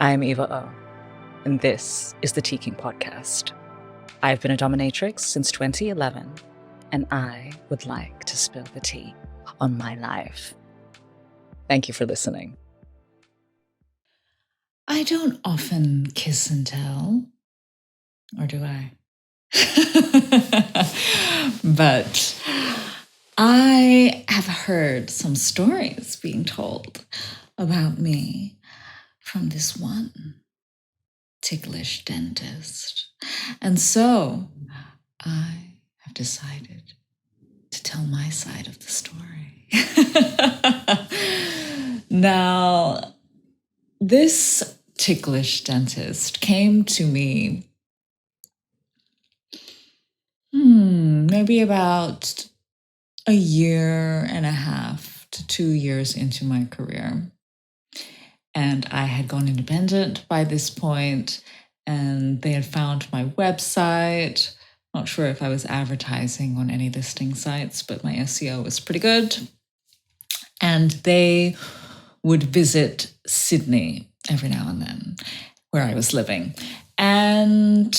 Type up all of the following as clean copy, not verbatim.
I'm Eva Oh, and this is the Teakink podcast. I've been a dominatrix since 2011, and I would like to spill the tea on my life. Thank you for listening. I don't often kiss and tell, or do I? But I have heard some stories being told about me from this one ticklish dentist. And so I have decided to tell my side of the story. Now, this ticklish dentist came to me maybe about a year and a half to 2 years into my career. And I had gone independent by this point, and they had found my website. Not sure if I was advertising on any listing sites, but my SEO was pretty good. And they would visit Sydney every now and then, where I was living. And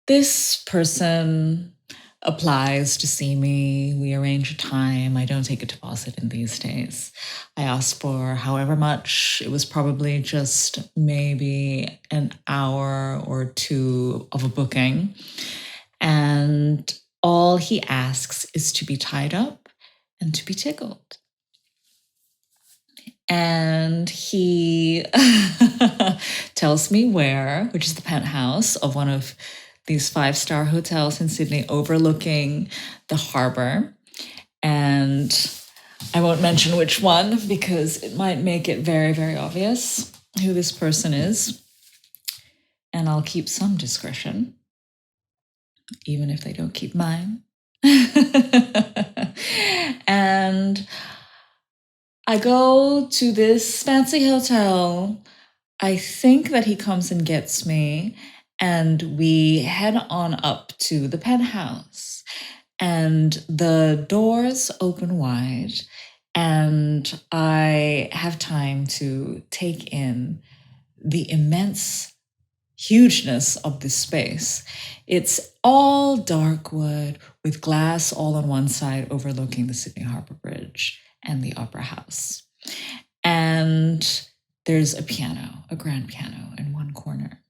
this person applies to see me. We arrange a time. I don't take a deposit in these days. I ask for however much. It was probably just maybe an hour or two of a booking. And all he asks is to be tied up and to be tickled. And he tells me where, which is the penthouse of one of these 5-star hotels in Sydney overlooking the harbor. And I won't mention which one because it might make it very, very obvious who this person is. And I'll keep some discretion, even if they don't keep mine. And I go to this fancy hotel. I think that he comes and gets me, and we head on up to the penthouse. And the doors open wide, and I have time to take in the immense hugeness of this space. It's all dark wood with glass all on one side overlooking the Sydney Harbour Bridge and the Opera House. And there's a piano, a grand piano in one corner.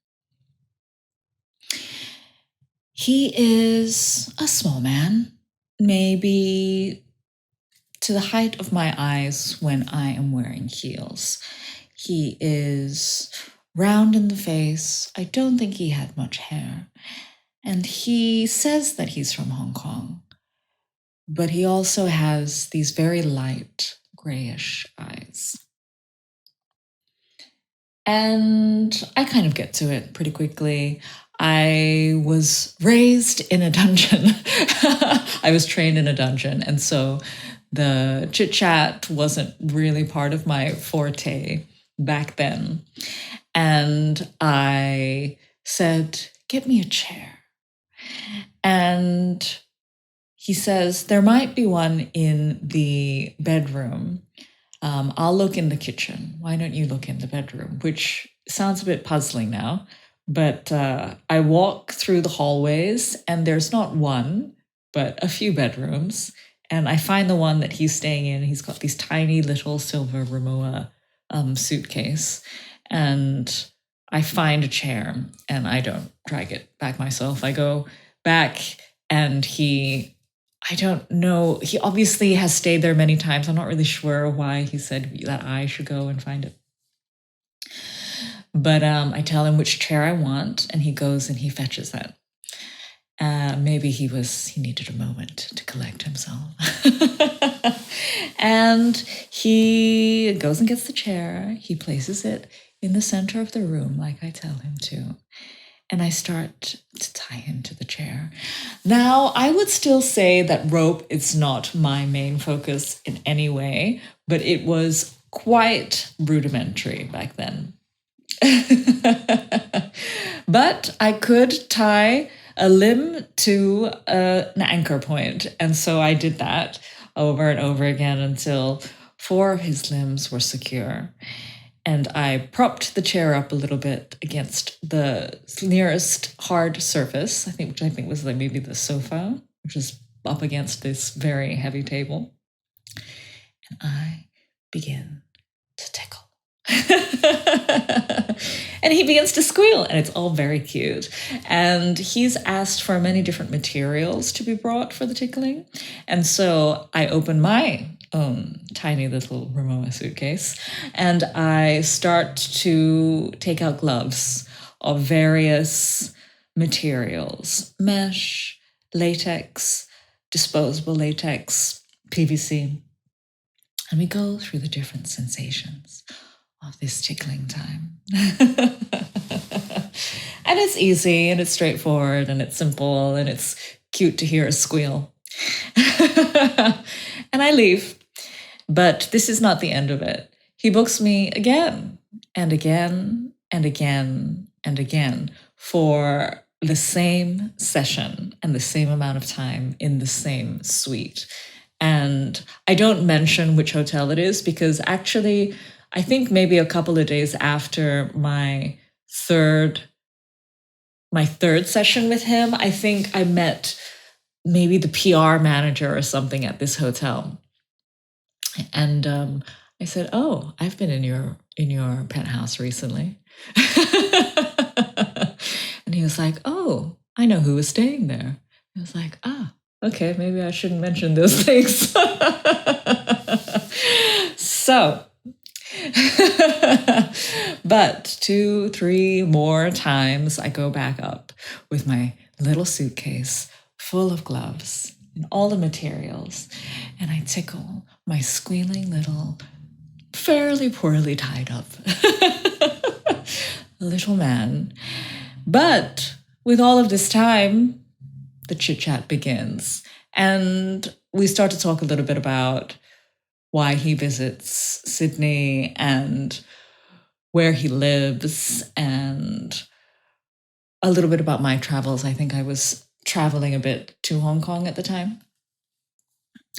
He is a small man, maybe to the height of my eyes when I am wearing heels. He is round in the face. I don't think he had much hair. And he says that he's from Hong Kong, but he also has these very light grayish eyes. And I kind of get to it pretty quickly. I was raised in a dungeon. I was trained in a dungeon. And so the chit chat wasn't really part of my forte back then. And I said, "Get me a chair." And he says, "There might be one in the bedroom. I'll look in the kitchen. Why don't you look in the bedroom?" Which sounds a bit puzzling now, but I walk through the hallways and there's not one, but a few bedrooms. And I find the one that he's staying in. He's got these tiny little silver Rimowa suitcase. And I find a chair and I don't drag it back myself. I go back and I don't know. He obviously has stayed there many times. I'm not really sure why he said that I should go and find it. But I tell him which chair I want, and he goes and he fetches it. Maybe he needed a moment to collect himself. And he goes and gets the chair. He places it in the center of the room like I tell him to. And I start to tie him to the chair. Now, I would still say that rope is not my main focus in any way, but it was quite rudimentary back then. But I could tie a limb to an anchor point. And so I did that over and over again until 4 of his limbs were secure. and I propped the chair up a little bit against the nearest hard surface, which I think was like maybe the sofa, which is up against this very heavy table. And I begin to tickle. And he begins to squeal, and it's all very cute. And he's asked for many different materials to be brought for the tickling. And so I open my own tiny little Rimowa suitcase, and I start to take out gloves of various materials: mesh, latex, disposable latex, PVC. And we go through the different sensations of this tickling time. And it's easy, and it's straightforward, and it's simple, and it's cute to hear a squeal. And I leave. But this is not the end of it. He books me again and again and again and again for the same session and the same amount of time in the same suite. And I don't mention which hotel it is because actually, I think maybe a couple of days after my third session with him, I think I met maybe the PR manager or something at this hotel. And I said, "Oh, I've been in your penthouse recently." And he was like, "Oh, I know who was staying there." I was like, "Ah, okay, maybe I shouldn't mention those things." So, but 2, 3 more times I go back up with my little suitcase full of gloves and all the materials, and I tickle my squealing little, fairly poorly tied up little man. But with all of this time, the chit-chat begins, and we start to talk a little bit about why he visits Sydney and where he lives, and a little bit about my travels. I think I was traveling a bit to Hong Kong at the time.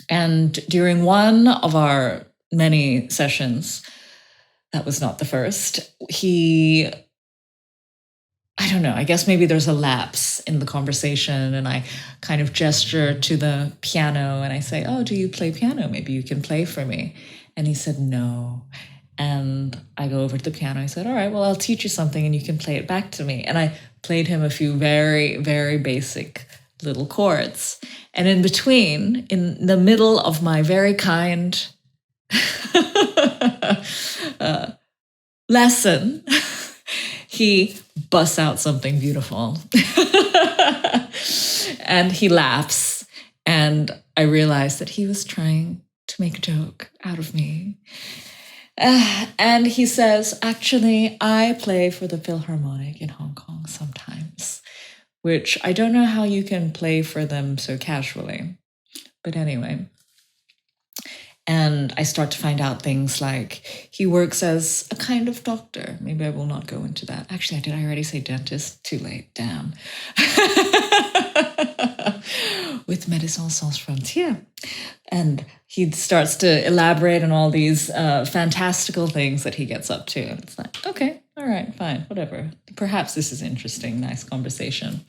And during one of our many sessions, that was not the first, I don't know, I guess maybe there's a lapse in the conversation, and I kind of gesture to the piano and I say, "Oh, do you play piano? Maybe you can play for me." And he said, "No." And I go over to the piano. I said, "All right, well, I'll teach you something and you can play it back to me." And I played him a few very, very basic little chords. And in between, in the middle of my very kind lesson, he busts out something beautiful. And he laughs. And I realized that he was trying to make a joke out of me. And he says, "Actually, I play for the Philharmonic in Hong Kong sometimes," which I don't know how you can play for them so casually. But anyway. And I start to find out things like he works as a kind of doctor. Maybe I will not go into that. Actually, did I already say dentist? Too late, damn. With Médecins Sans Frontières. And he starts to elaborate on all these fantastical things that he gets up to. And it's like, okay, all right, fine, whatever. Perhaps this is interesting, nice conversation.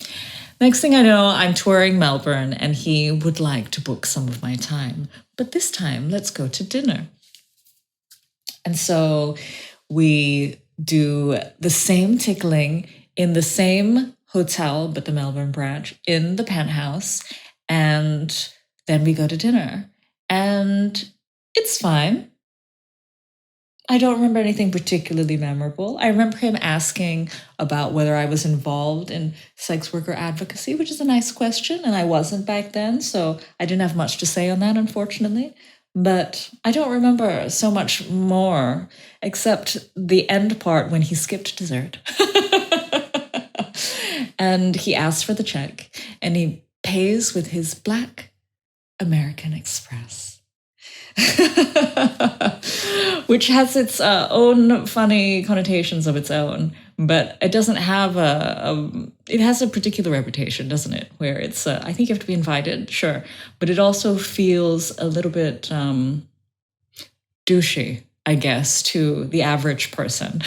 Next thing I know, I'm touring Melbourne, and he would like to book some of my time. But this time, let's go to dinner. And so we do the same tickling in the same hotel, but the Melbourne branch, in the Penthouse. And then we go to dinner. And it's fine. I don't remember anything particularly memorable. I remember him asking about whether I was involved in sex worker advocacy, which is a nice question, and I wasn't back then, so I didn't have much to say on that, unfortunately. But I don't remember so much more, except the end part when he skipped dessert. And he asked for the check, and he pays with his Black American Express. Which has its own funny connotations of its own, but it doesn't have it has a particular reputation, doesn't it? Where it's, I think you have to be invited, sure, but it also feels a little bit douchey I guess, to the average person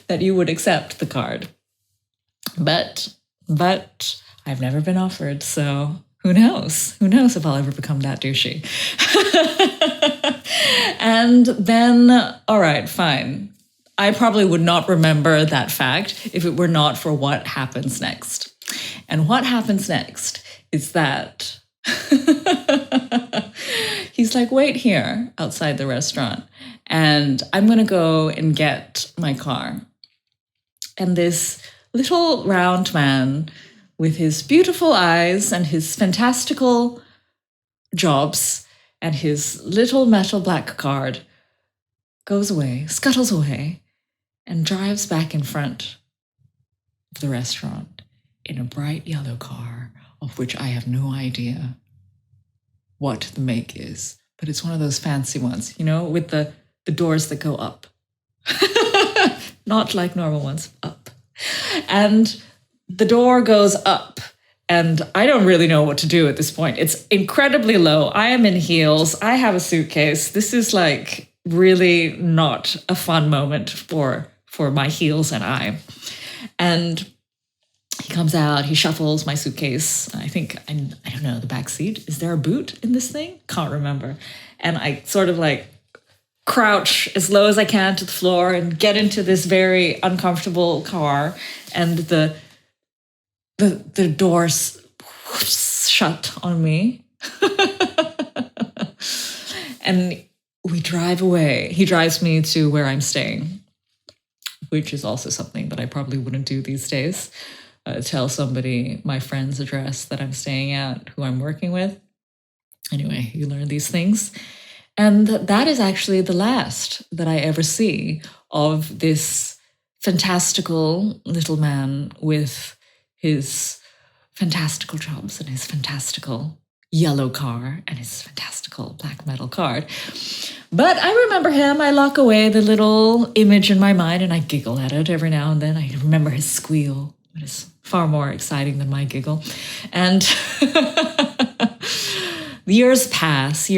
that you would accept the card. But I've never been offered, so who knows? Who knows if I'll ever become that douchey? And then, all right, fine. I probably would not remember that fact if it were not for what happens next. And what happens next is that he's like, wait here outside the restaurant, and I'm going to go and get my car. And this little round man with his beautiful eyes and his fantastical jobs and his little metal black card goes away, scuttles away, and drives back in front of the restaurant in a bright yellow car of which I have no idea what the make is. But it's one of those fancy ones, you know, with the doors that go up. Not like normal ones, up. And the door goes up, and I don't really know what to do at this point. It's incredibly low. I am in heels. I have a suitcase. This is like really not a fun moment for my heels and I. And he comes out, he shuffles my suitcase. I think, I don't know, the back seat. Is there a boot in this thing? Can't remember. And I sort of like crouch as low as I can to the floor and get into this very uncomfortable car. And the doors shut on me. And we drive away. He drives me to where I'm staying, which is also something that I probably wouldn't do these days. Tell somebody my friend's address that I'm staying at, who I'm working with. Anyway, you learn these things. And that is actually the last that I ever see of this fantastical little man with his fantastical jobs and his fantastical yellow car and his fantastical black metal card. But I remember him. I lock away the little image in my mind and I giggle at it every now and then. I remember his squeal. It is far more exciting than my giggle. And years pass.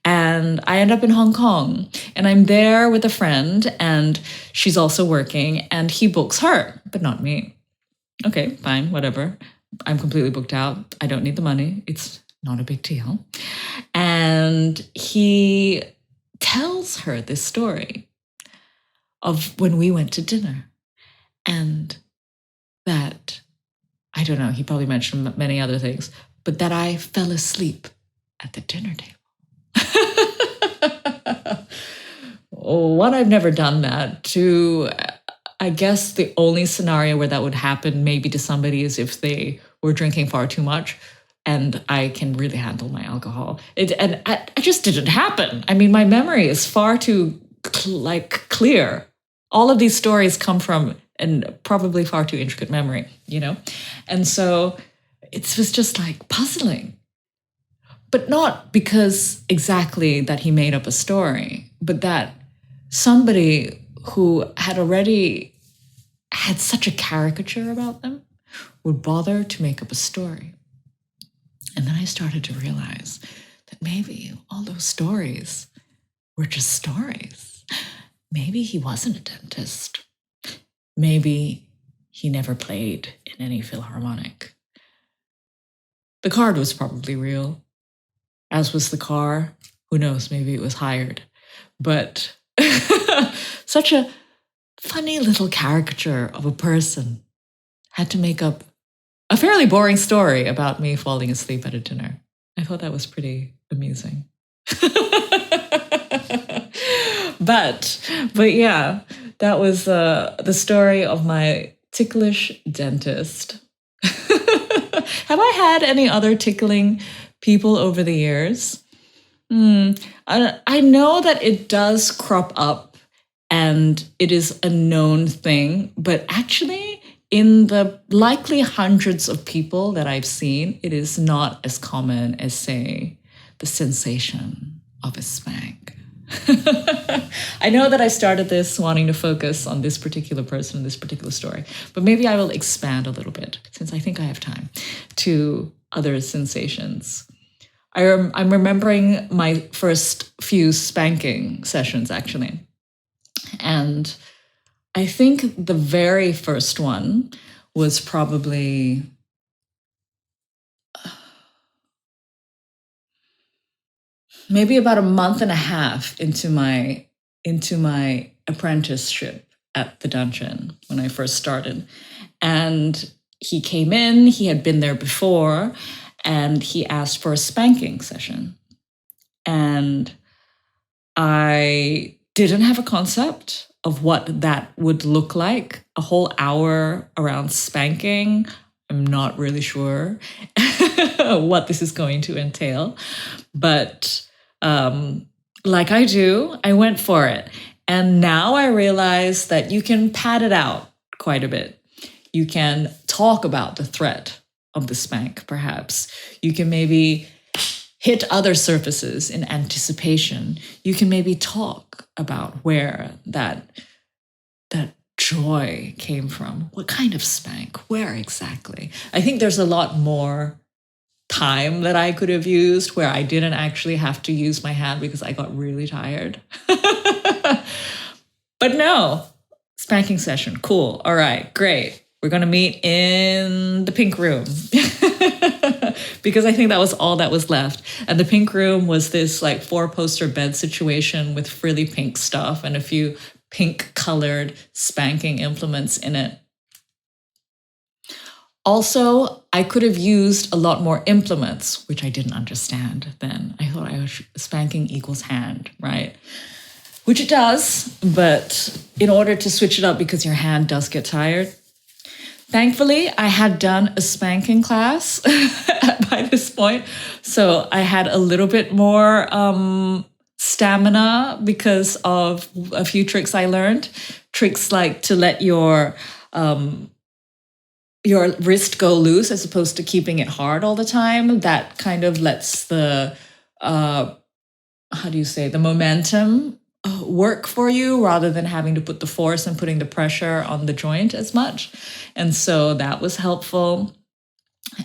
And I end up in Hong Kong. And I'm there with a friend, and she's also working, and he books her, but not me. Okay, fine, whatever. I'm completely booked out. I don't need the money. It's not a big deal. And he tells her this story of when we went to dinner. And that, I don't know, he probably mentioned many other things, but that I fell asleep at the dinner table. One, I've never done that. Two, I guess the only scenario where that would happen maybe to somebody is if they were drinking far too much, and I can really handle my alcohol. I just didn't happen. I mean, my memory is far too clear. All of these stories come from and probably far too intricate memory, you know? And so it was just like puzzling. But not because exactly that he made up a story, but that somebody who had already had such a caricature about them would bother to make up a story. And then I started to realize that maybe all those stories were just stories. Maybe he wasn't a dentist. Maybe he never played in any philharmonic. The card was probably real, as was the car. Who knows, maybe it was hired. But such a funny little caricature of a person had to make up a fairly boring story about me falling asleep at a dinner. I thought that was pretty amusing. But yeah, that was the story of my ticklish dentist. Have I had any other tickling people over the years? I know that it does crop up and it is a known thing, but actually in the likely hundreds of people that I've seen, it is not as common as, say, the sensation of a spank. I know that I started this wanting to focus on this particular person, this particular story, but maybe I will expand a little bit, since I think I have time, to other sensations. I'm remembering my first few spanking sessions, actually. And I think the very first one was probably maybe about a month and a half into my apprenticeship at the dungeon when I first started. And he came in, he had been there before, and he asked for a spanking session. And I didn't have a concept of what that would look like. A whole hour around spanking. I'm not really sure what this is going to entail. But like I do, I went for it. And now I realize that you can pad it out quite a bit. You can talk about the threat of the spank, perhaps. You can maybe hit other surfaces in anticipation. You can maybe talk about where that joy came from. What kind of spank? Where exactly? I think there's a lot more time that I could have used where I didn't actually have to use my hand because I got really tired. But no, spanking session. Cool. All right, great. We're going to meet in the pink room because I think that was all that was left. And the pink room was this like 4-poster bed situation with frilly pink stuff and a few pink colored spanking implements in it. Also, I could have used a lot more implements, which I didn't understand then. I thought spanking equals hand, right? Which it does, but in order to switch it up because your hand does get tired. Thankfully, I had done a spanking class by this point, so I had a little bit more stamina because of a few tricks I learned. Tricks like to let your wrist go loose as opposed to keeping it hard all the time. That kind of lets the, the momentum work for you rather than having to put the force and putting the pressure on the joint as much. And so that was helpful.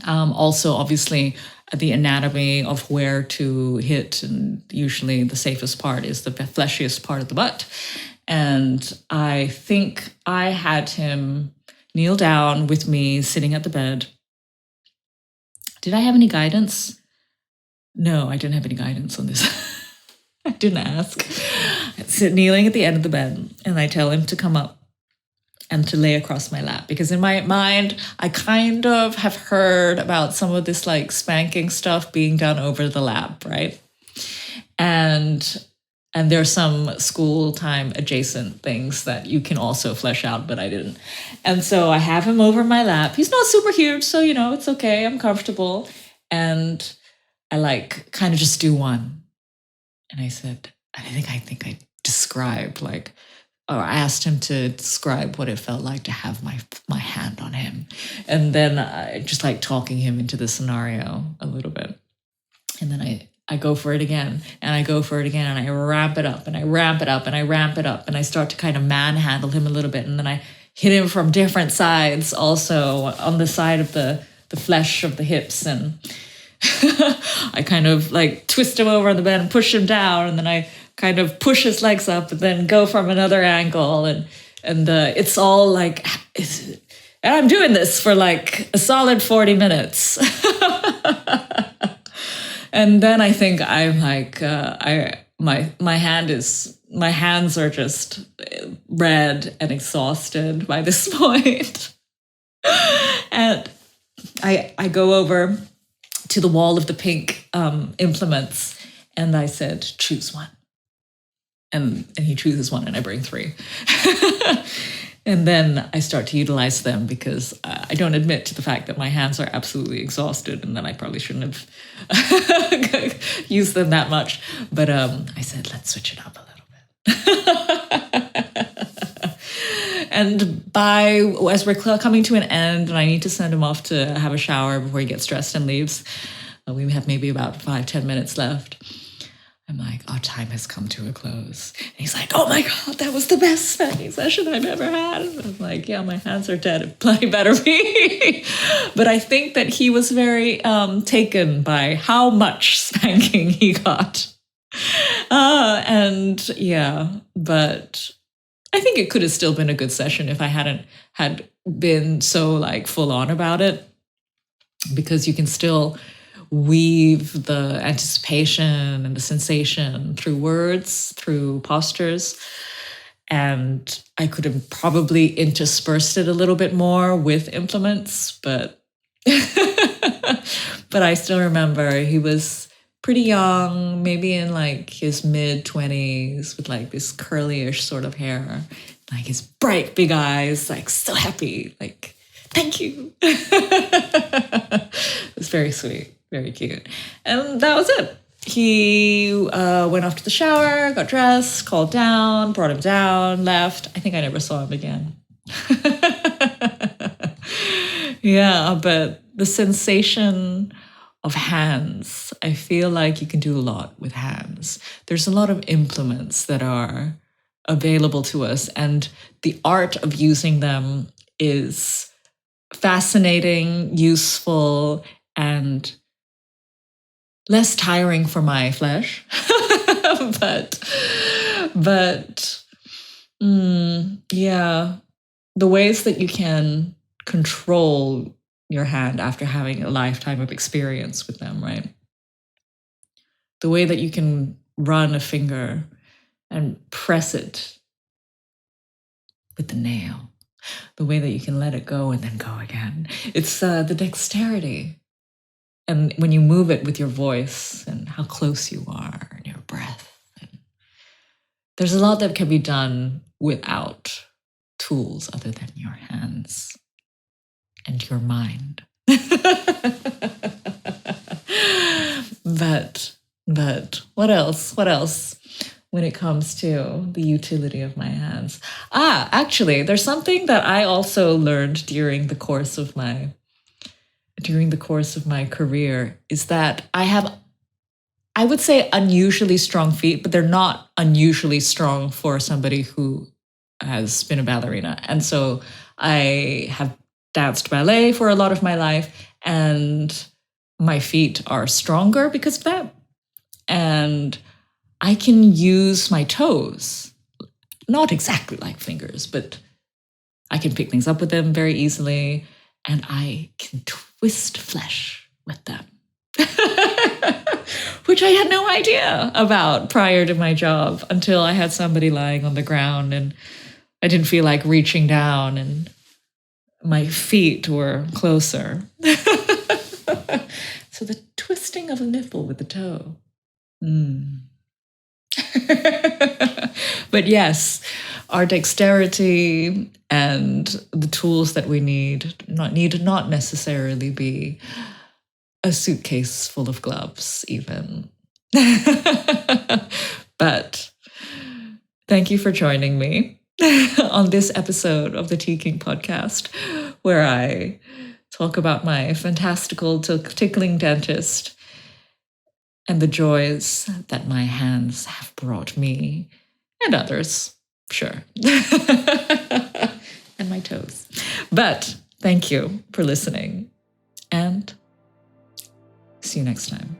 Also, obviously, the anatomy of where to hit, and usually the safest part is the fleshiest part of the butt. And I think I had him kneel down with me sitting at the bed. Did I have any guidance? No, I didn't have any guidance on this. I didn't ask. I sit kneeling at the end of the bed and I tell him to come up and to lay across my lap. Because in my mind, I kind of have heard about some of this like spanking stuff being done over the lap, right? And there's some school time adjacent things that you can also flesh out, but I didn't. And so I have him over my lap. He's not super huge, so, it's okay. I'm comfortable. And I like kind of just do one. And I said, I think I described or I asked him to describe what it felt like to have my hand on him. And then I just like talking him into the scenario a little bit. And then I go for it again and I go for it again and I ramp it up and I ramp it up and I ramp it up and I start to kind of manhandle him a little bit. And then I hit him from different sides also on the side of the flesh of the hips. And I kind of like twist him over on the bed and push him down. And then I kind of push his legs up and then go from another angle. And it's all like, and I'm doing this for like a solid 40 minutes. And then I think I'm like, my hands are just red and exhausted by this point. And I go over to the wall of the pink implements and I said, choose one. And he chooses one and I bring 3. And then I start to utilize them because I don't admit to the fact that my hands are absolutely exhausted and then I probably shouldn't have used them that much. But I said, let's switch it up a little bit. And as we're coming to an end and I need to send him off to have a shower before he gets dressed and leaves, we have maybe about 5-10 minutes left. I'm like, time has come to a close. And he's like, oh my God, that was the best spanking session I've ever had. And I'm like, yeah, my hands are dead. It bloody better be. But I think that he was very taken by how much spanking he got. And yeah, but I think it could have still been a good session if I hadn't had been so like full on about it, because you can still weave the anticipation and the sensation through words, through postures. And I could have probably interspersed it a little bit more with implements, but but I still remember he was pretty young, maybe in like his mid-20s, with like this curly-ish sort of hair, like his bright big eyes, like so happy, like, thank you. It was very sweet, very cute. And that was it. He went off to the shower, got dressed, called down, brought him down, left. I think I never saw him again. Yeah, but the sensation of hands, I feel like you can do a lot with hands. There's a lot of implements that are available to us, and the art of using them is fascinating, useful, and less tiring for my flesh. but yeah, the ways that you can control your hand after having a lifetime of experience with them, right? The way that you can run a finger and press it with the nail. The way that you can let it go and then go again. It's the dexterity. And when you move it with your voice and how close you are and your breath. And there's a lot that can be done without tools other than your hands and your mind. But what else? What else when it comes to the utility of my hands? Actually, there's something that I also learned during the course of my career, is that I would say unusually strong feet, but they're not unusually strong for somebody who has been a ballerina. And so I have danced ballet for a lot of my life, and my feet are stronger because of that. And I can use my toes, not exactly like fingers, but I can pick things up with them very easily, and I can twist flesh with them, which I had no idea about prior to my job, until I had somebody lying on the ground and I didn't feel like reaching down and my feet were closer. So the twisting of a nipple with the toe. But yes, our dexterity and the tools that we need not necessarily be a suitcase full of gloves even. But thank you for joining me on this episode of the Teakink podcast, where I talk about my fantastical tickling dentist and the joys that my hands have brought me and others, sure. And my toes. But thank you for listening, and see you next time.